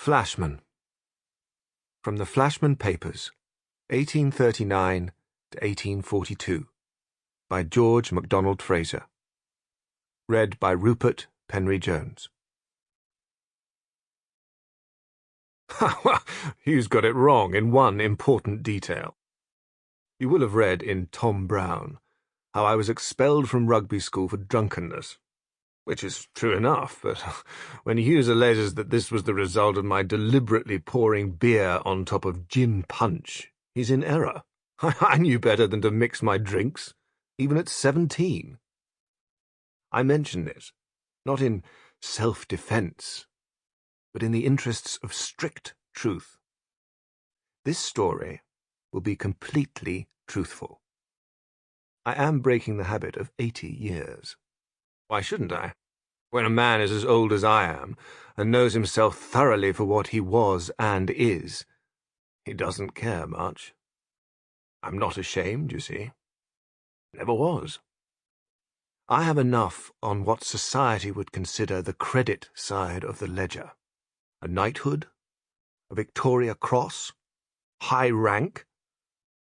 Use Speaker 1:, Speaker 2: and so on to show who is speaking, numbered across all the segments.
Speaker 1: Flashman. From the Flashman Papers, 1839 to 1842, by George MacDonald Fraser. Read by Rupert, Penry-Jones. Ha! Hugh's got it wrong in one important detail. You will have read in Tom Brown how I was expelled from Rugby school for drunkenness, which is true enough, but when Hughes alleges that this was the result of my deliberately pouring beer on top of gin punch, he's in error. I knew better than to mix my drinks, even at 17. I mention this, not in self-defense, but in the interests of strict truth. This story will be completely truthful. I am breaking the habit of 80 years. Why shouldn't I? When a man is as old as I am, and knows himself thoroughly for what he was and is, he doesn't care much. I'm not ashamed, you see. Never was. I have enough on what society would consider the credit side of the ledger. A knighthood, a Victoria Cross, high rank,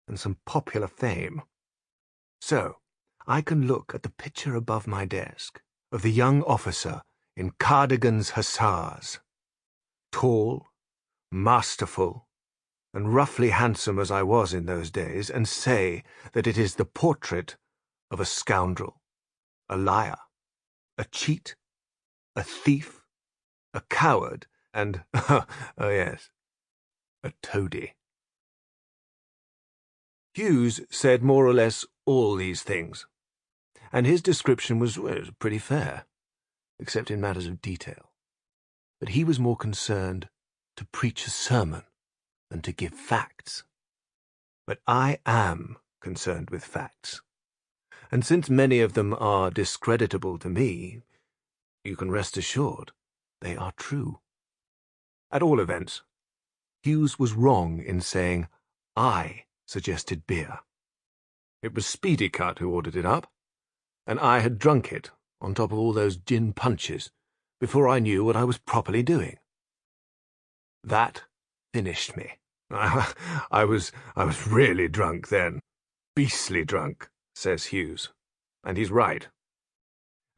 Speaker 1: and some popular fame. So, I can look at the picture above my desk of the young officer in Cardigan's Hussars, tall, masterful, and roughly handsome as I was in those days, and say that it is the portrait of a scoundrel, a liar, a cheat, a thief, a coward, and, oh yes, a toady. Hughes said more or less all these things, and his description was pretty fair, except in matters of detail. But he was more concerned to preach a sermon than to give facts. But I am concerned with facts, and since many of them are discreditable to me, you can rest assured they are true. At all events, Hughes was wrong in saying I suggested beer. It was Speedycut who ordered it up, and I had drunk it on top of all those gin punches before I knew what I was properly doing. That finished me. I was really drunk then. Beastly drunk, says Hughes, and he's right.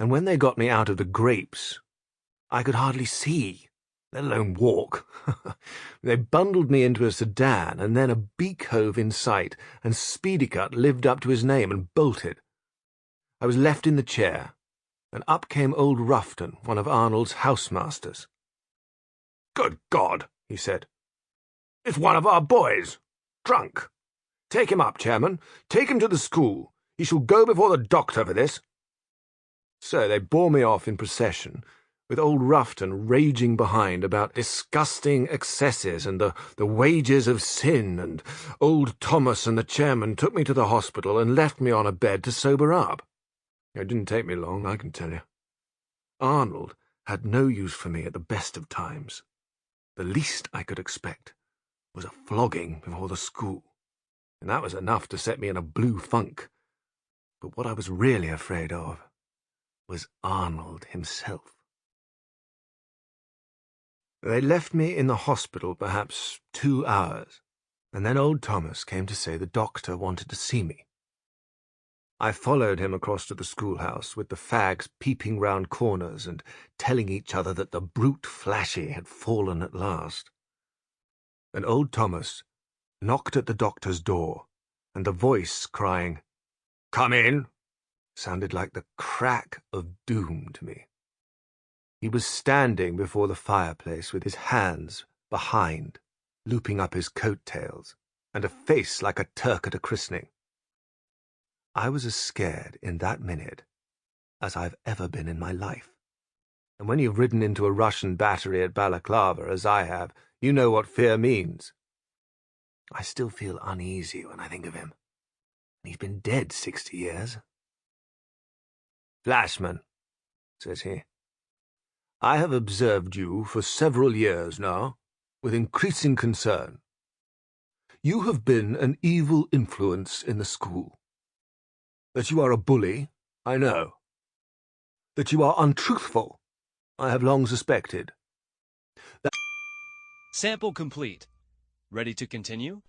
Speaker 1: And when they got me out of the grapes, I could hardly see, let alone walk. They bundled me into a sedan, and then a beak-hove in sight, and Speedycut lived up to his name and bolted. I was left in the chair, and up came old Rufton, one of Arnold's housemasters. "Good God," he said. "It's one of our boys. Drunk. Take him up, Chairman. Take him to the school. He shall go before the doctor for this." So they bore me off in procession, with old Rufton raging behind about disgusting excesses and the wages of sin, and old Thomas and the chairman took me to the hospital and left me on a bed to sober up. It didn't take me long, I can tell you. Arnold had no use for me at the best of times. The least I could expect was a flogging before the school, and that was enough to set me in a blue funk. But what I was really afraid of was Arnold himself. They left me in the hospital perhaps 2 hours, and then old Thomas came to say the doctor wanted to see me. I followed him across to the schoolhouse, with the fags peeping round corners and telling each other that the brute Flashy had fallen at last. And old Thomas knocked at the doctor's door, and the voice crying, "Come in," sounded like the crack of doom to me. He was standing before the fireplace with his hands behind, looping up his coat-tails, and a face like a Turk at a christening. I was as scared in that minute as I've ever been in my life. And when you've ridden into a Russian battery at Balaclava, as I have, you know what fear means. I still feel uneasy when I think of him. He's been dead 60 years. "Flashman," says he, "I have observed you for several years now, with increasing concern. You have been an evil influence in the school. That you are a bully, I know. That you are untruthful, I have long suspected.
Speaker 2: Sample complete. Ready to continue?